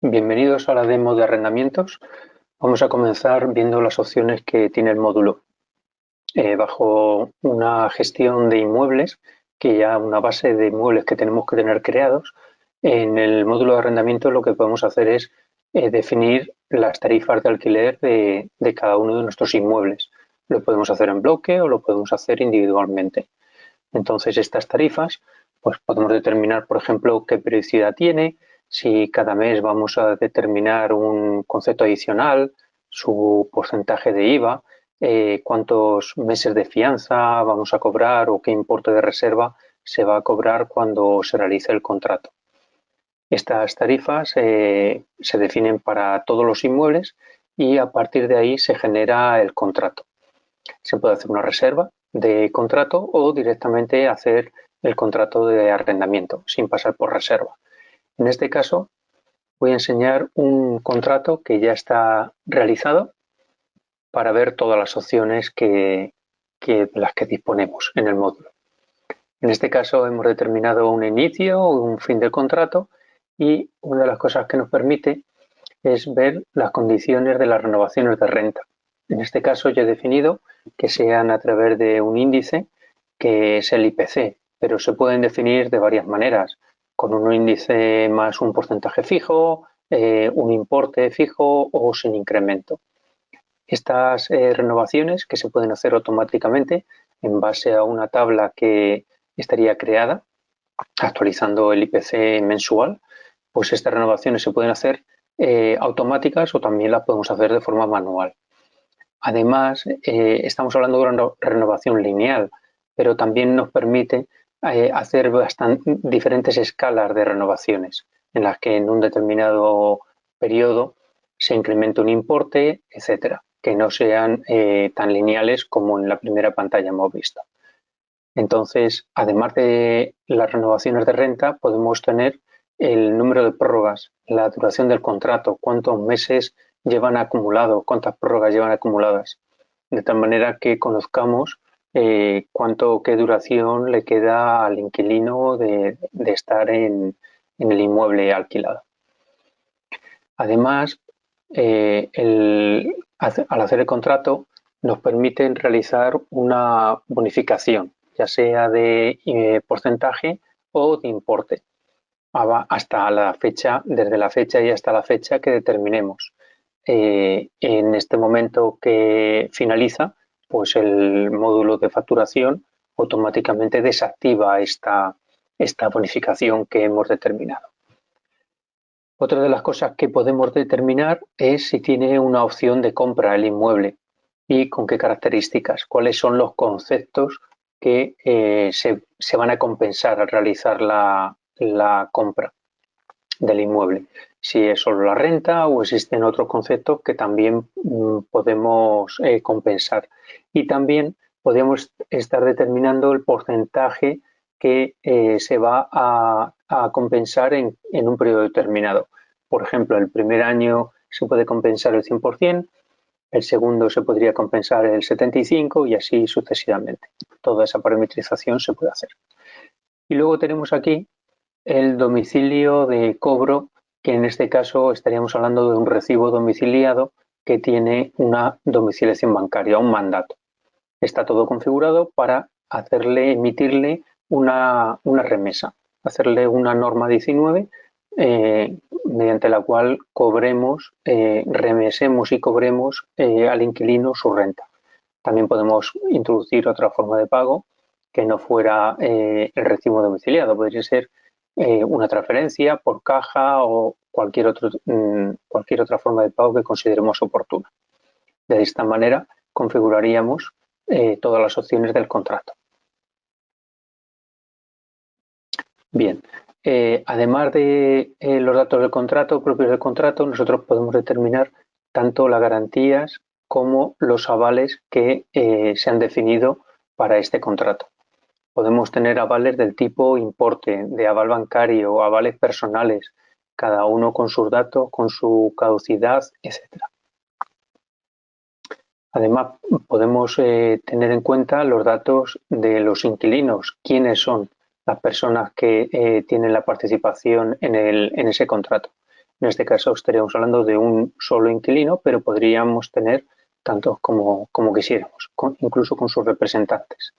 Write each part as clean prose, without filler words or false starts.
Bienvenidos a la demo de arrendamientos. Vamos a comenzar viendo las opciones que tiene el módulo. Bajo una gestión de inmuebles, que ya una base de inmuebles que tenemos que tener creados, en el módulo de arrendamiento lo que podemos hacer es definir las tarifas de alquiler de cada uno de nuestros inmuebles. Lo podemos hacer en bloque o lo podemos hacer individualmente. Entonces, estas tarifas, pues podemos determinar, por ejemplo, qué periodicidad tiene, si cada mes vamos a determinar un concepto adicional, su porcentaje de IVA, cuántos meses de fianza vamos a cobrar o qué importe de reserva se va a cobrar cuando se realice el contrato. Estas tarifas se definen para todos los inmuebles y a partir de ahí se genera el contrato. Se puede hacer una reserva de contrato o directamente hacer el contrato de arrendamiento sin pasar por reserva. En este caso voy a enseñar un contrato que ya está realizado para ver todas las opciones de las que disponemos en el módulo. En este caso hemos determinado un inicio o un fin del contrato y una de las cosas que nos permite es ver las condiciones de las renovaciones de renta. En este caso yo he definido que sean a través de un índice que es el IPC, pero se pueden definir de varias maneras, con un índice más un porcentaje fijo, un importe fijo o sin incremento. Estas renovaciones que se pueden hacer automáticamente en base a una tabla que estaría creada actualizando el IPC mensual, pues estas renovaciones se pueden hacer automáticas o también las podemos hacer de forma manual. Además, estamos hablando de una renovación lineal, pero también nos permite hacer diferentes escalas de renovaciones en las que en un determinado periodo se incrementa un importe, etcétera, que no sean tan lineales como en la primera pantalla hemos visto. Entonces, además de las renovaciones de renta, podemos tener el número de prórrogas, la duración del contrato, cuántos meses llevan acumulado, cuántas prórrogas llevan acumuladas, de tal manera que conozcamos qué duración le queda al inquilino de estar en el inmueble alquilado. Además, al hacer el contrato nos permiten realizar una bonificación, ya sea de porcentaje o de importe, hasta la fecha, desde la fecha y hasta la fecha que determinemos. En este momento que finaliza, pues el módulo de facturación automáticamente desactiva esta bonificación que hemos determinado. Otra de las cosas que podemos determinar es si tiene una opción de compra el inmueble y con qué características, cuáles son los conceptos que se van a compensar al realizar la compra del inmueble. Si es solo la renta o existen otros conceptos que también podemos compensar. Y también podemos estar determinando el porcentaje que se va a compensar en un periodo determinado. Por ejemplo, el primer año se puede compensar el 100%, el segundo se podría compensar el 75% y así sucesivamente. Toda esa parametrización se puede hacer. Y luego tenemos aquí el domicilio de cobro, que en este caso estaríamos hablando de un recibo domiciliado que tiene una domiciliación bancaria, un mandato. Está todo configurado para emitirle una remesa, hacerle una norma 19 mediante la cual remesemos y cobremos al inquilino su renta. También podemos introducir otra forma de pago que no fuera el recibo domiciliado, podría ser una transferencia por caja o cualquier otra forma de pago que consideremos oportuna. De esta manera configuraríamos todas las opciones del contrato. Bien, además de los datos del contrato, propios del contrato, nosotros podemos determinar tanto las garantías como los avales que se han definido para este contrato. Podemos tener avales del tipo importe, de aval bancario, avales personales, cada uno con sus datos, con su caducidad, etc. Además, podemos tener en cuenta los datos de los inquilinos, quiénes son las personas que tienen la participación en ese contrato. En este caso estaríamos hablando de un solo inquilino, pero podríamos tener tantos como quisiéramos, incluso con sus representantes.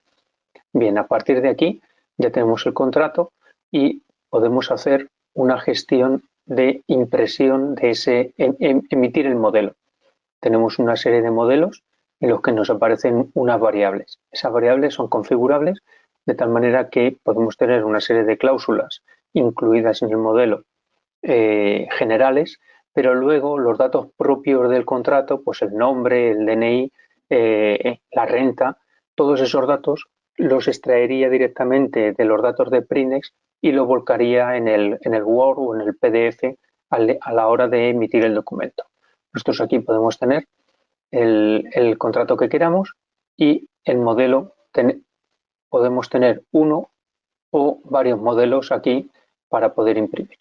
Bien, a partir de aquí ya tenemos el contrato y podemos hacer una gestión de impresión de emitir el modelo. Tenemos una serie de modelos en los que nos aparecen unas variables. Esas variables son configurables de tal manera que podemos tener una serie de cláusulas incluidas en el modelo generales, pero luego los datos propios del contrato, pues el nombre, el DNI, la renta, todos esos datos los extraería directamente de los datos de Prinex y lo volcaría en el Word o en el PDF a la hora de emitir el documento. Nosotros aquí podemos tener el contrato que queramos y el modelo, podemos tener uno o varios modelos aquí para poder imprimir.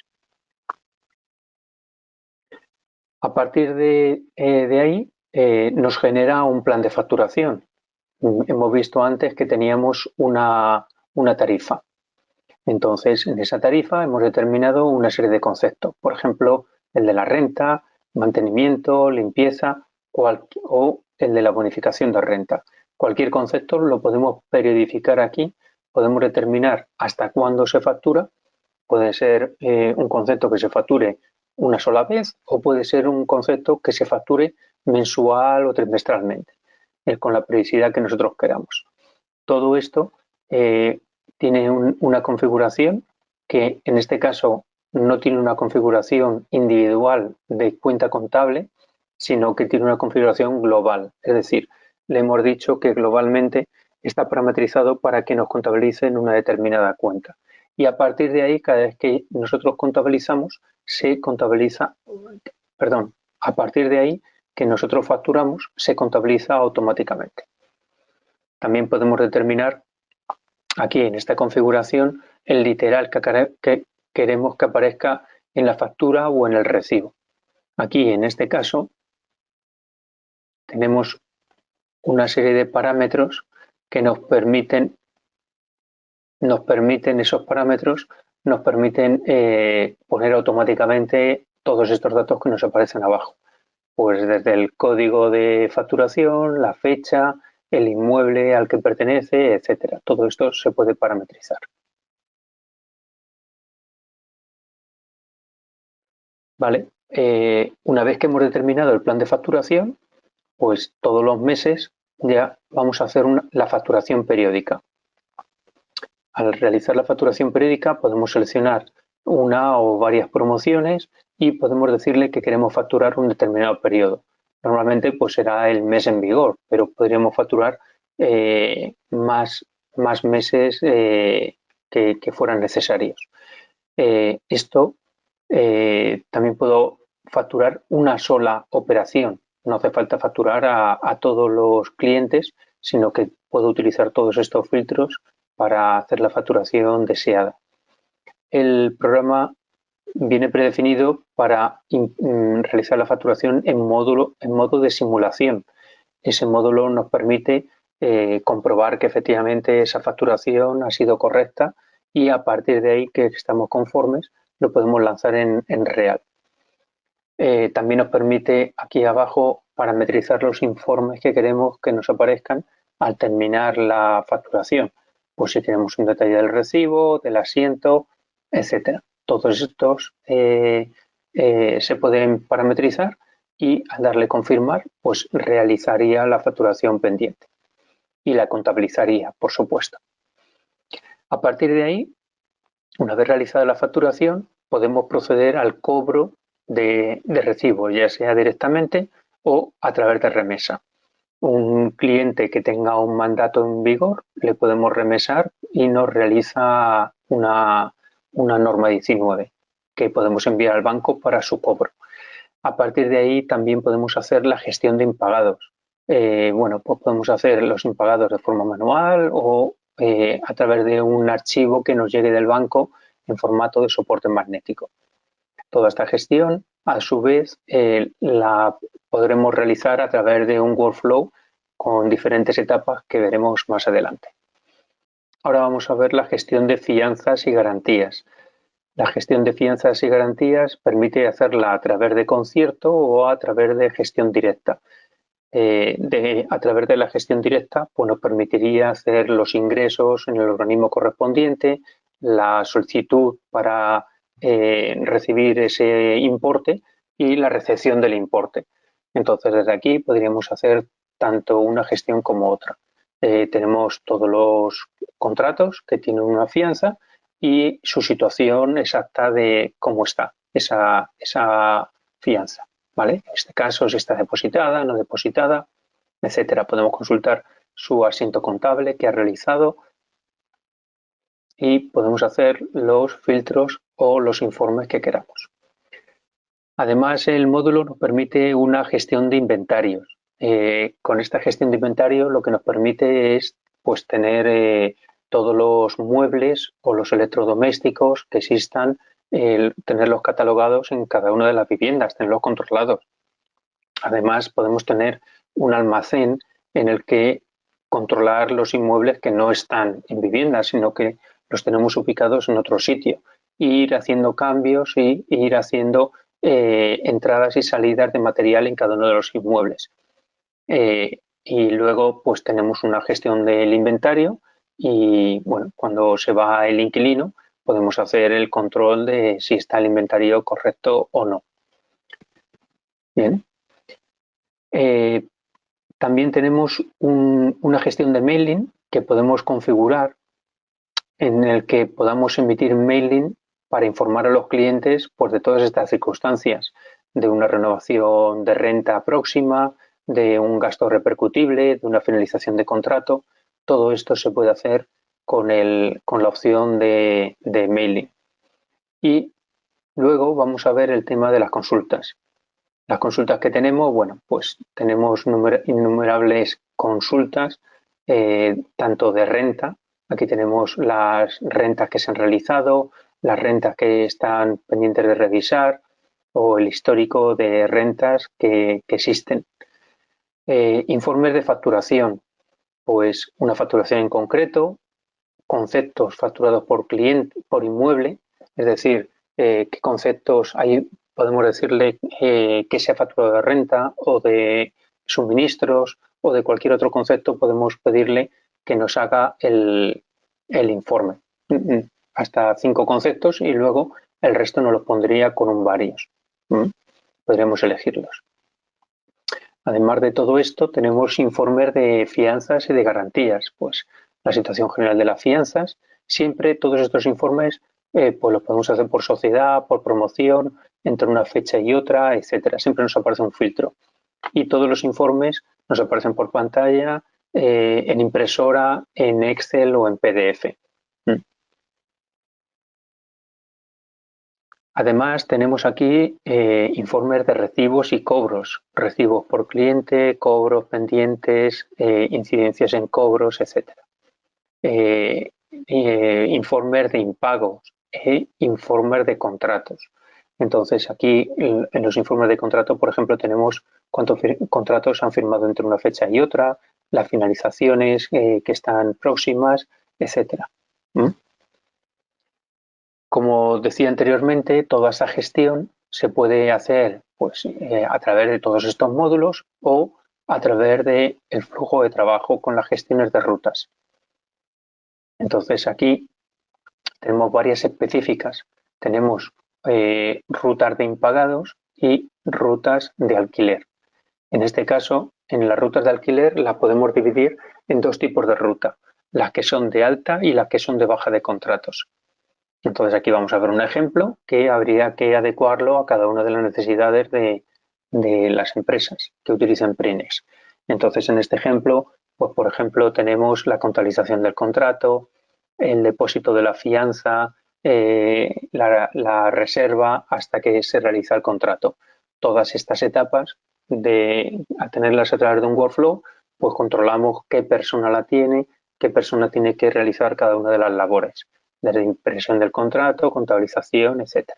A partir de ahí nos genera un plan de facturación. Hemos visto antes que teníamos una tarifa. Entonces, en esa tarifa hemos determinado una serie de conceptos. Por ejemplo, el de la renta, mantenimiento, limpieza o el de la bonificación de renta. Cualquier concepto lo podemos periodificar aquí. Podemos determinar hasta cuándo se factura. Puede ser un concepto que se facture una sola vez o puede ser un concepto que se facture mensual o trimestralmente, con la periodicidad que nosotros queramos. Todo esto tiene una configuración que en este caso no tiene una configuración individual de cuenta contable, sino que tiene una configuración global. Es decir, le hemos dicho que globalmente está parametrizado para que nos contabilicen una determinada cuenta. Y a partir de ahí, cada vez que nosotros contabilizamos, a partir de ahí que nosotros facturamos, se contabiliza automáticamente. También podemos determinar aquí en esta configuración el literal que queremos que aparezca en la factura o en el recibo. Aquí en este caso tenemos una serie de parámetros que nos permiten esos parámetros, nos permiten poner automáticamente todos estos datos que nos aparecen abajo. Pues desde el código de facturación, la fecha, el inmueble al que pertenece, etcétera. Todo esto se puede parametrizar. Vale, una vez que hemos determinado el plan de facturación, pues todos los meses ya vamos a hacer la facturación periódica. Al realizar la facturación periódica podemos seleccionar una o varias promociones y podemos decirle que queremos facturar un determinado periodo. Normalmente pues será el mes en vigor, pero podríamos facturar más meses que fueran necesarios. Esto también puedo facturar una sola operación. No hace falta facturar a todos los clientes, sino que puedo utilizar todos estos filtros para hacer la facturación deseada. El programa viene predefinido para realizar la facturación en modo de simulación. Ese módulo nos permite comprobar que efectivamente esa facturación ha sido correcta y a partir de ahí que estamos conformes lo podemos lanzar en real. También nos permite aquí abajo parametrizar los informes que queremos que nos aparezcan al terminar la facturación. Pues si tenemos un detalle del recibo, del asiento, etcétera. Todos estos se pueden parametrizar y al darle confirmar, pues realizaría la facturación pendiente y la contabilizaría, por supuesto. A partir de ahí, una vez realizada la facturación, podemos proceder al cobro de recibos, ya sea directamente o a través de remesa. Un cliente que tenga un mandato en vigor le podemos remesar y nos realiza una norma 19 que podemos enviar al banco para su cobro. A partir de ahí también podemos hacer la gestión de impagados. Pues podemos hacer los impagados de forma manual o a través de un archivo que nos llegue del banco en formato de soporte magnético. Toda esta gestión, a su vez, la podremos realizar a través de un workflow con diferentes etapas que veremos más adelante. Ahora vamos a ver la gestión de fianzas y garantías. La gestión de fianzas y garantías permite hacerla a través de concierto o a través de gestión directa. A través de la gestión directa, pues nos permitiría hacer los ingresos en el organismo correspondiente, la solicitud para recibir ese importe y la recepción del importe. Entonces, desde aquí podríamos hacer tanto una gestión como otra. Tenemos todos los contratos que tienen una fianza y su situación exacta de cómo está esa fianza. ¿Vale? En este caso, si está depositada, no depositada, etcétera. Podemos consultar su asiento contable que ha realizado y podemos hacer los filtros o los informes que queramos. Además, el módulo nos permite una gestión de inventarios. Con esta gestión de inventario lo que nos permite es pues, tener todos los muebles o los electrodomésticos que existan, tenerlos catalogados en cada una de las viviendas, tenerlos controlados. Además, podemos tener un almacén en el que controlar los inmuebles que no están en viviendas, sino que los tenemos ubicados en otro sitio. Ir haciendo cambios y ir haciendo entradas y salidas de material en cada uno de los inmuebles. Y luego, pues tenemos una gestión del inventario y, bueno, cuando se va el inquilino, podemos hacer el control de si está el inventario correcto o no. Bien. También tenemos una gestión de mailing que podemos configurar en el que podamos emitir mailing para informar a los clientes pues, de todas estas circunstancias, de una renovación de renta próxima, de un gasto repercutible, de una finalización de contrato. Todo esto se puede hacer con la opción de mailing. Y luego vamos a ver el tema de las consultas. Las consultas que tenemos, bueno, pues tenemos innumerables consultas, tanto de renta, aquí tenemos las rentas que se han realizado, las rentas que están pendientes de revisar o el histórico de rentas que existen. Informes de facturación, pues una facturación en concreto, conceptos facturados por cliente, por inmueble, es decir, qué conceptos hay, podemos decirle que se ha facturado de renta o de suministros o de cualquier otro concepto, podemos pedirle que nos haga el informe. Hasta 5 conceptos y luego el resto nos los pondría con un varios. Podríamos elegirlos. Además de todo esto, tenemos informes de fianzas y de garantías, pues la situación general de las fianzas. Siempre todos estos informes pues los podemos hacer por sociedad, por promoción, entre una fecha y otra, etcétera. Siempre nos aparece un filtro. Y todos los informes nos aparecen por pantalla, en impresora, en Excel o en PDF. Además, tenemos aquí informes de recibos y cobros, recibos por cliente, cobros pendientes, incidencias en cobros, etc. Informes de impagos e informes de contratos. Entonces, aquí en los informes de contrato, por ejemplo, tenemos cuántos contratos han firmado entre una fecha y otra, las finalizaciones que están próximas, etc. Como decía anteriormente, toda esa gestión se puede hacer pues, a través de todos estos módulos o a través del flujo de trabajo con las gestiones de rutas. Entonces aquí tenemos varias específicas. Tenemos rutas de impagados y rutas de alquiler. En este caso, en las rutas de alquiler las podemos dividir en dos tipos de ruta, las que son de alta y las que son de baja de contratos. Entonces aquí vamos a ver un ejemplo que habría que adecuarlo a cada una de las necesidades de las empresas que utilizan Prinex. Entonces en este ejemplo, pues por ejemplo tenemos la contabilización del contrato, el depósito de la fianza, la reserva hasta que se realiza el contrato. Todas estas etapas, al tenerlas a través de un workflow, pues controlamos qué persona la tiene, qué persona tiene que realizar cada una de las labores, desde impresión del contrato, contabilización, etc.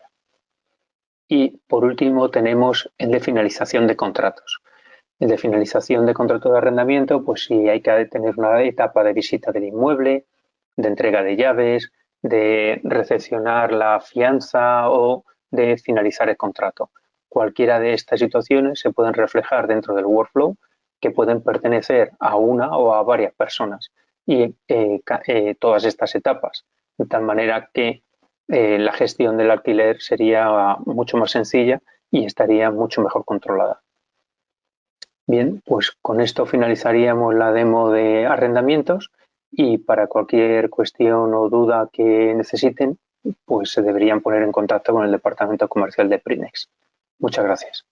Y por último tenemos el de finalización de contratos. El de finalización de contrato de arrendamiento, pues sí hay que tener una etapa de visita del inmueble, de entrega de llaves, de recepcionar la fianza o de finalizar el contrato. Cualquiera de estas situaciones se pueden reflejar dentro del workflow, que pueden pertenecer a una o a varias personas, y todas estas etapas, de tal manera que la gestión del alquiler sería mucho más sencilla y estaría mucho mejor controlada. Bien, pues con esto finalizaríamos la demo de arrendamientos, y para cualquier cuestión o duda que necesiten, pues se deberían poner en contacto con el departamento comercial de Prinex. Muchas gracias.